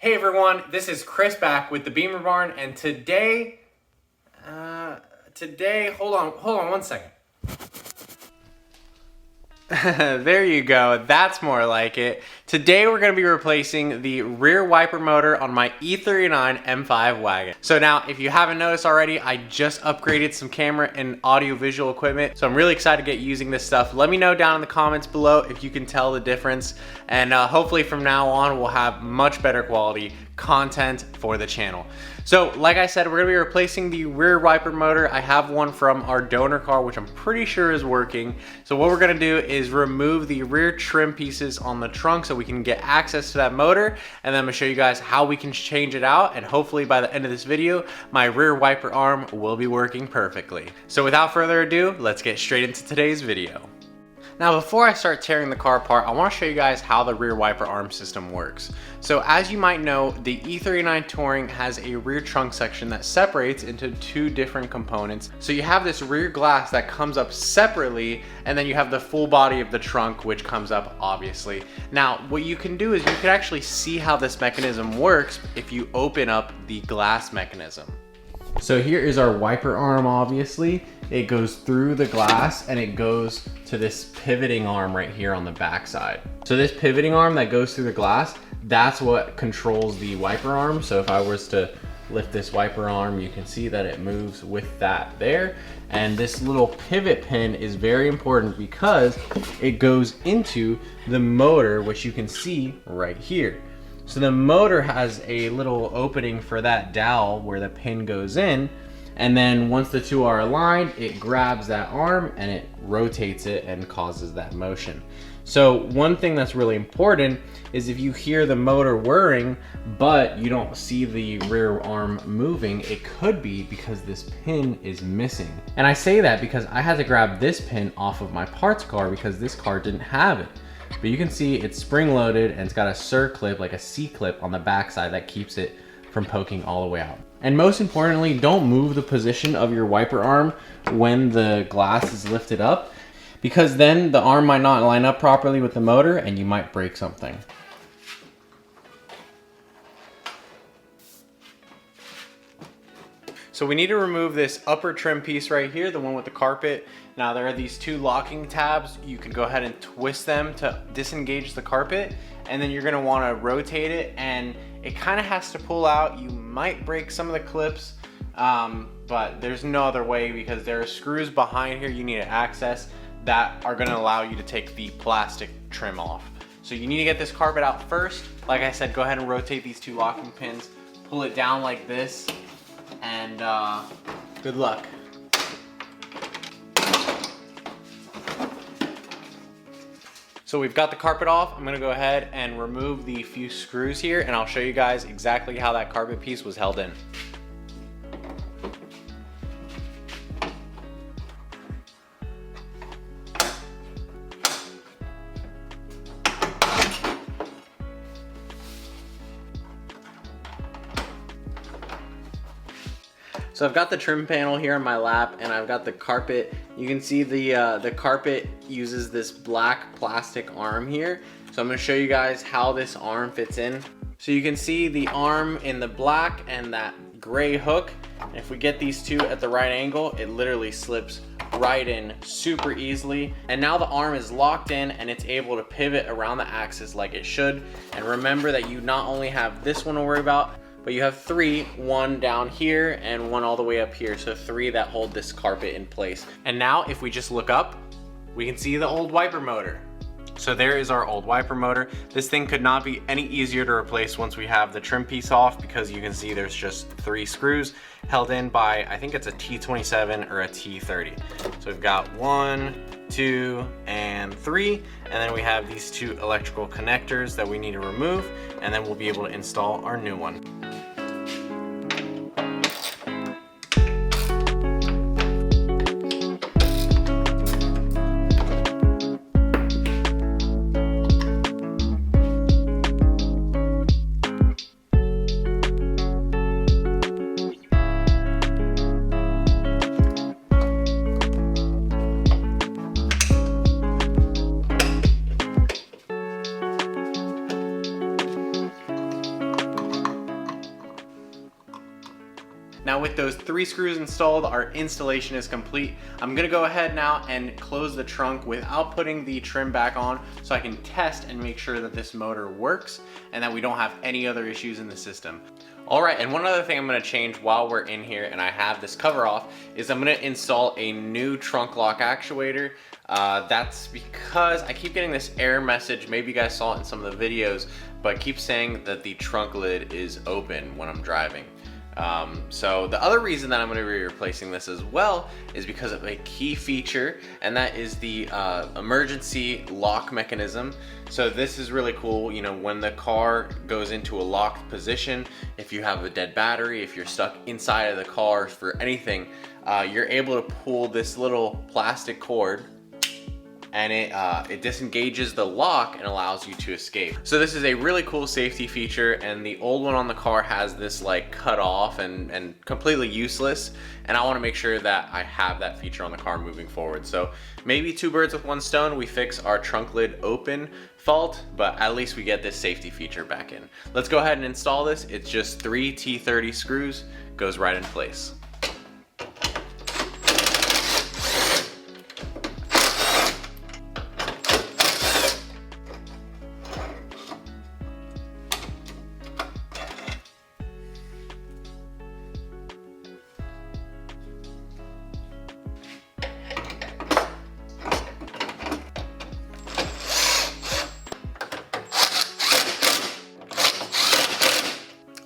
Hey everyone, this is Chris back with the Beamer Barn, and today, hold on one second. There you go, that's more like it. Today we're going to be replacing the rear wiper motor on my E39 M5 wagon. So now, if you haven't noticed already, I just upgraded some camera and audio visual equipment. So I'm really excited to get using this stuff. Let me know down in the comments below if you can tell the difference. And hopefully from now on, we'll have much better quality content for the channel. So like I said, we're gonna be replacing the rear wiper motor. I have one from our donor car, which I'm pretty sure is working. So what we're gonna do is remove the rear trim pieces on the trunk so we can get access to that motor. And then I'm gonna show you guys how we can change it out. And hopefully by the end of this video, my rear wiper arm will be working perfectly. So without further ado, let's get straight into today's video. Now before I start tearing the car apart, I want to show you guys how the rear wiper arm system works. So as you might know, the E39 Touring has a rear trunk section that separates into two different components. So you have this rear glass that comes up separately, and then you have the full body of the trunk, which comes up obviously. Now what you can do is you can actually see how this mechanism works if you open up the glass mechanism. So here is our wiper arm, obviously. It goes through the glass and it goes to this pivoting arm right here on the back side. So this pivoting arm that goes through the glass, that's what controls the wiper arm. So if I was to lift this wiper arm, you can see that it moves with that there. And this little pivot pin is very important because it goes into the motor, which you can see right here. So the motor has a little opening for that dowel where the pin goes in, and then once the two are aligned, it grabs that arm and it rotates it and causes that motion. So one thing that's really important is if you hear the motor whirring but you don't see the rear arm moving, it could be because this pin is missing. And I say that because I had to grab this pin off of my parts car because this car didn't have it. But you can see it's spring loaded and it's got a C-clip, like a C-clip on the backside that keeps it from poking all the way out. And most importantly, don't move the position of your wiper arm when the glass is lifted up, because then the arm might not line up properly with the motor and you might break something. So we need to remove this upper trim piece right here, the one with the carpet. Now there are these two locking tabs. You can go ahead and twist them to disengage the carpet, and then you're gonna wanna rotate it, and it kinda has to pull out. You might break some of the clips, but there's no other way because there are screws behind here you need to access that are gonna allow you to take the plastic trim off. So you need to get this carpet out first. Like I said, go ahead and rotate these two locking pins, pull it down like this, and good luck. So we've got the carpet off. I'm gonna go ahead and remove the few screws here, and I'll show you guys exactly how that carpet piece was held in. So I've got the trim panel here on my lap, and I've got the carpet. You can see the carpet uses this black plastic arm here. So I'm gonna show you guys how this arm fits in. So you can see the arm in the black and that gray hook. And if we get these two at the right angle, it literally slips right in super easily. And now the arm is locked in and it's able to pivot around the axis like it should. And remember that you not only have this one to worry about, but you have three, one down here and one all the way up here. So three that hold this carpet in place. And now if we just look up, we can see the old wiper motor. So there is our old wiper motor. This thing could not be any easier to replace once we have the trim piece off, because you can see there's just three screws held in by, I think it's a T27 or a T30. So we've got 1, 2, and 3, and then we have these two electrical connectors that we need to remove, and then we'll be able to install our new one. Now with those 3 screws installed, our installation is complete. I'm gonna go ahead now and close the trunk without putting the trim back on so I can test and make sure that this motor works and that we don't have any other issues in the system. All right, and one other thing I'm gonna change while we're in here and I have this cover off is I'm gonna install a new trunk lock actuator. That's because I keep getting this error message, maybe you guys saw it in some of the videos, but it keeps saying that the trunk lid is open when I'm driving. So the other reason that I'm going to be replacing this as well is because of a key feature, and that is the emergency lock mechanism. So this is really cool. You know, when the car goes into a locked position, if you have a dead battery, if you're stuck inside of the car for anything, you're able to pull this little plastic cord and it disengages the lock and allows you to escape. So this is a really cool safety feature, and the old one on the car has this like cut off and completely useless, and I wanna make sure that I have that feature on the car moving forward. So maybe 2 birds with 1 stone, we fix our trunk lid open fault, but at least we get this safety feature back in. Let's go ahead and install this. It's just 3 T30 screws, goes right in place.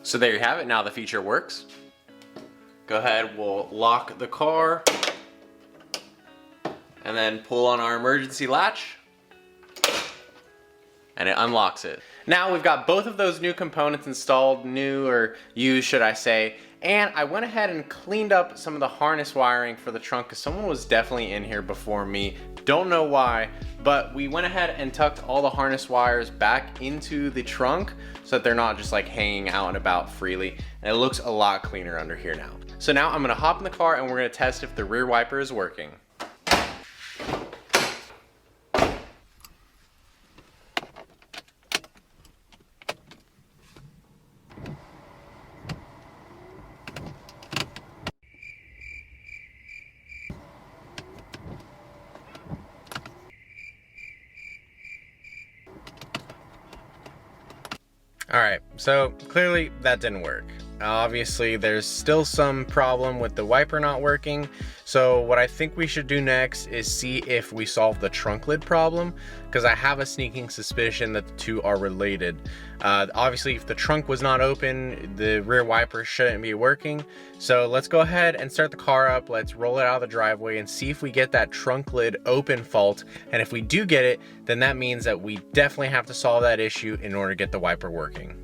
So there you have it. Now the feature works. Go ahead, we'll lock the car and then pull on our emergency latch and it unlocks it. Now we've got both of those new components installed, new or used should I say, and I went ahead and cleaned up some of the harness wiring for the trunk because someone was definitely in here before me. Don't know why, but we went ahead and tucked all the harness wires back into the trunk so that they're not just like hanging out and about freely, and it looks a lot cleaner under here now. So now I'm gonna hop in the car and we're gonna test if the rear wiper is working. All right, so clearly that didn't work. Obviously, there's still some problem with the wiper not working. So what I think we should do next is see if we solve the trunk lid problem, because I have a sneaking suspicion that the two are related. Obviously, if the trunk was not open, the rear wiper shouldn't be working. So let's go ahead and start the car up. Let's roll it out of the driveway and see if we get that trunk lid open fault. And if we do get it, then that means that we definitely have to solve that issue in order to get the wiper working.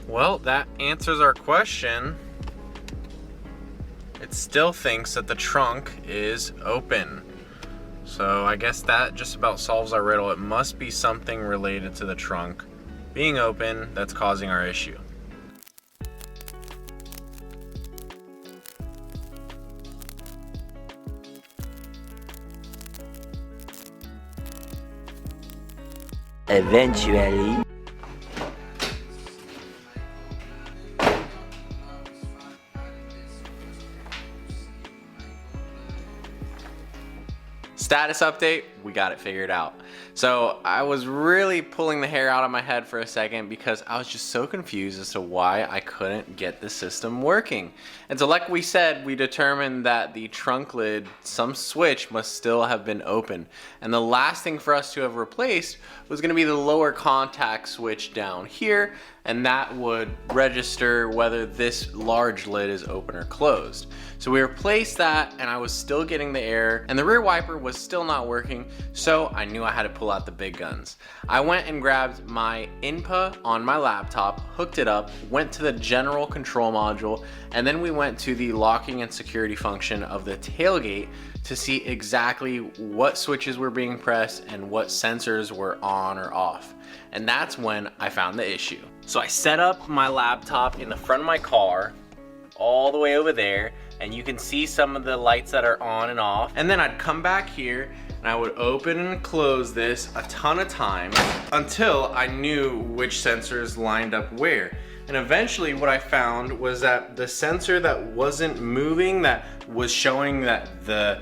Well, that answers our question. It still thinks that the trunk is open. So I guess that just about solves our riddle. It must be something related to the trunk being open that's causing our issue. Eventually. Status update, we got it figured out. So I was really pulling the hair out of my head for a second because I was just so confused as to why I couldn't get the system working. And so like we said, we determined that the trunk lid, some switch must still have been open. And the last thing for us to have replaced was gonna be the lower contact switch down here, and that would register whether this large lid is open or closed. So we replaced that and I was still getting the error and the rear wiper was still not working, so I knew I had to pull out the big guns. I went and grabbed my INPA on my laptop, hooked it up, went to the general control module, and then we went to the locking and security function of the tailgate to see exactly what switches were being pressed and what sensors were on or off. And that's when I found the issue. So I set up my laptop in the front of my car, all the way over there, and you can see some of the lights that are on and off. And then I'd come back here and I would open and close this a ton of times until I knew which sensors lined up where. And eventually what I found was that the sensor that wasn't moving, that was showing that the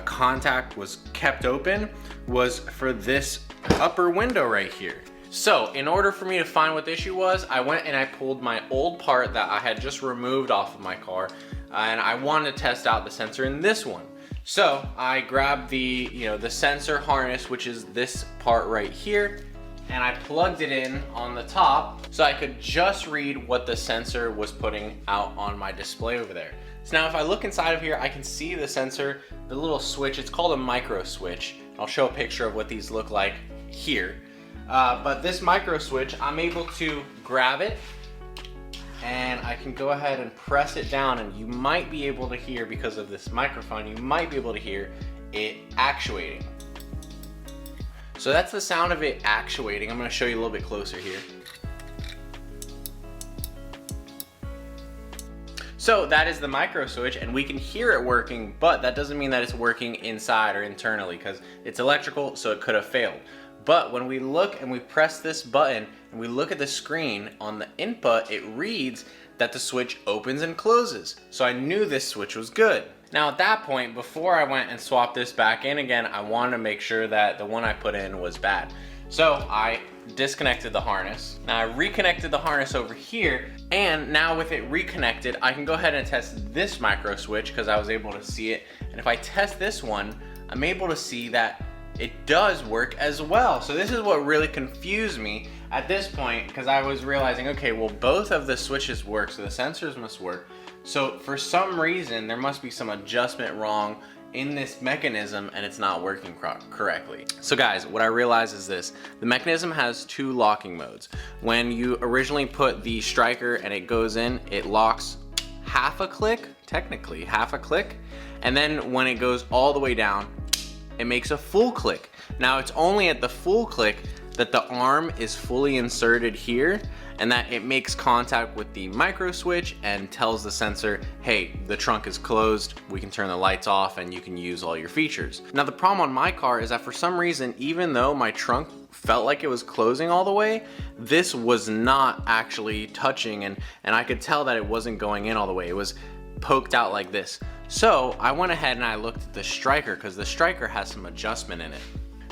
contact was kept open, was for this upper window right here. So in order for me to find what the issue was, I went and I pulled my old part that I had just removed off of my car, and I wanted to test out the sensor in this one. So I grabbed the, the sensor harness, which is this part right here, and I plugged it in on the top so I could just read what the sensor was putting out on my display over there. So now if I look inside of here, I can see the sensor, the little switch. It's called a micro switch. I'll show a picture of what these look like here. But this micro switch, I'm able to grab it and I can go ahead and press it down, and you might be able to hear, because of this microphone, you might be able to hear it actuating. So that's the sound of it actuating. I'm going to show you a little bit closer here. So that is the micro switch, and we can hear it working, but that doesn't mean that it's working inside or internally, because it's electrical, so it could have failed. But when we look and we press this button and we look at the screen on the input, it reads that the switch opens and closes. So I knew this switch was good. Now at that point, before I went and swapped this back in again, I wanted to make sure that the one I put in was bad. So I disconnected the harness. Now I reconnected the harness over here, and now with it reconnected, I can go ahead and test this micro switch because I was able to see it. And if I test this one, I'm able to see that it does work as well. So this is what really confused me at this point, because I was realizing, okay, well, both of the switches work, so the sensors must work. So for some reason, there must be some adjustment wrong in this mechanism and it's not working correctly. So guys, what I realized is this: the mechanism has two locking modes. When you originally put the striker and it goes in, it locks half a click, technically half a click, and then when it goes all the way down, it makes a full click. Now it's only at the full click that the arm is fully inserted here, and that it makes contact with the micro switch and tells the sensor, hey, the trunk is closed, we can turn the lights off and you can use all your features. Now the problem on my car is that for some reason, even though my trunk felt like it was closing all the way, this was not actually touching, and I could tell that it wasn't going in all the way. It was poked out like this. So I went ahead and I looked at the striker, because the striker has some adjustment in it.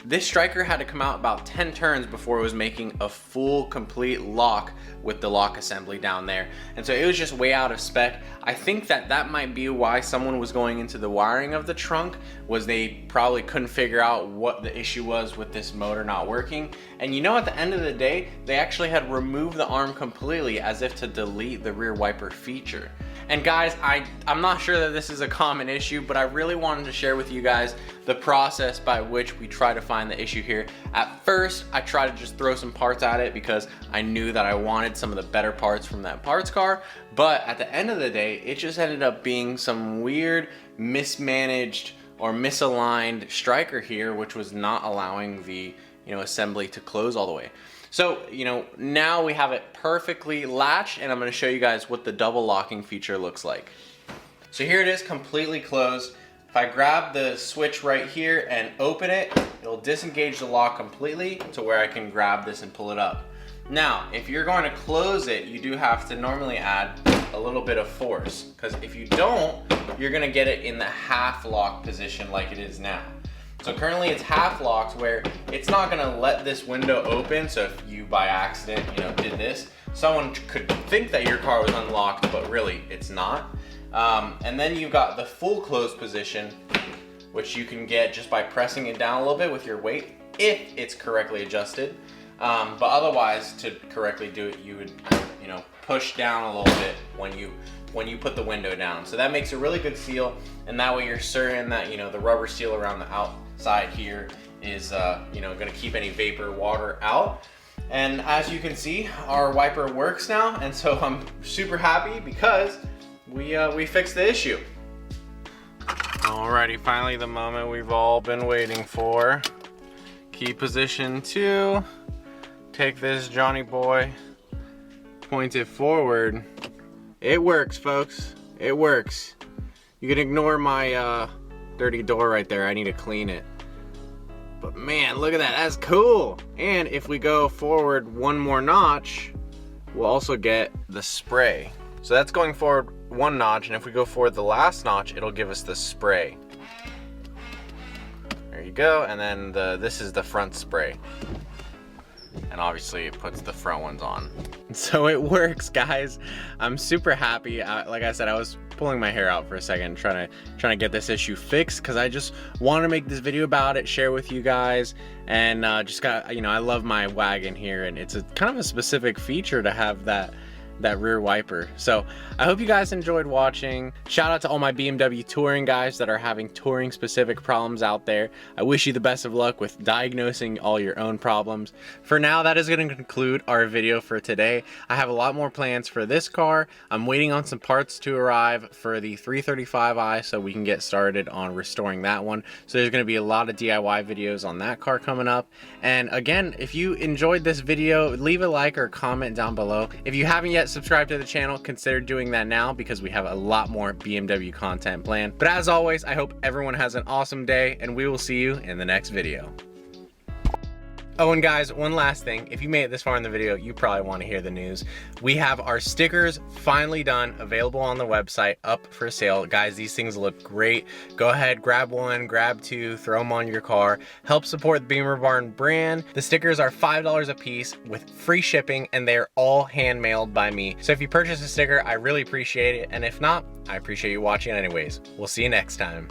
This striker had to come out about 10 turns before it was making a full complete lock with the lock assembly down there. And so it was just way out of spec. I think that might be why someone was going into the wiring of the trunk, was they probably couldn't figure out what the issue was with this motor not working. And at the end of the day, they actually had removed the arm completely as if to delete the rear wiper feature. And guys, I'm not sure that this is a common issue, but I really wanted to share with you guys the process by which we try to find the issue here. At first, I tried to just throw some parts at it because I knew that I wanted some of the better parts from that parts car. But at the end of the day, it just ended up being some weird, mismanaged or misaligned striker here, which was not allowing the assembly to close all the way. So, now we have it perfectly latched, and I'm going to show you guys what the double locking feature looks like. So here it is, completely closed. If I grab the switch right here and open it, it'll disengage the lock completely to where I can grab this and pull it up. Now, if you're going to close it, you do have to normally add a little bit of force, because if you don't, you're going to get it in the half lock position like it is now. So currently it's half locked, where it's not gonna let this window open. So if you by accident, did this, someone could think that your car was unlocked, but really it's not. And then you've got the full close position, which you can get just by pressing it down a little bit with your weight, if it's correctly adjusted. But otherwise, to correctly do it, you would, push down a little bit when you put the window down. So that makes a really good seal, and that way you're certain that the rubber seal around the outside here is going to keep any vapor, water out. And as you can see, our wiper works now, and so I'm super happy because we fixed the issue. Alrighty, finally the moment we've all been waiting for. Key position 2. Take this Johnny boy, point it forward. It works, folks. It works. You can ignore my dirty door right there. I need to clean it. But man, look at that, that's cool. And if we go forward one more notch, we'll also get the spray. So that's going forward one notch, and if we go forward the last notch, it'll give us the spray. There you go, and then this is the front spray. And obviously it puts the front ones on. So it works, guys. I'm super happy. Like I said, I was pulling my hair out for a second trying to get this issue fixed, because I just want to make this video about it, share with you guys, and just got, you know, I love my wagon here, and it's a kind of a specific feature to have that rear wiper. So I hope you guys enjoyed watching. Shout out to all my BMW touring guys that are having touring specific problems out there. I wish you the best of luck with diagnosing all your own problems. For now, that is going to conclude our video for today. I have a lot more plans for this car. I'm waiting on some parts to arrive for the 335i so we can get started on restoring that one. So there's going to be a lot of DIY videos on that car coming up. And again, if you enjoyed this video, leave a like or comment down below. If you haven't yet subscribed to the channel, consider doing that now, because we have a lot more BMW content planned. But as always, I hope everyone has an awesome day, and we will see you in the next video. Oh, and guys, one last thing. If you made it this far in the video, you probably want to hear the news. We have our stickers finally done, available on the website, up for sale. Guys, these things look great. Go ahead, grab one, grab two, throw them on your car. Help support the Beamer Barn brand. The stickers are $5 a piece with free shipping, and they're all hand mailed by me. So if you purchase a sticker, I really appreciate it. And if not, I appreciate you watching anyways. We'll see you next time.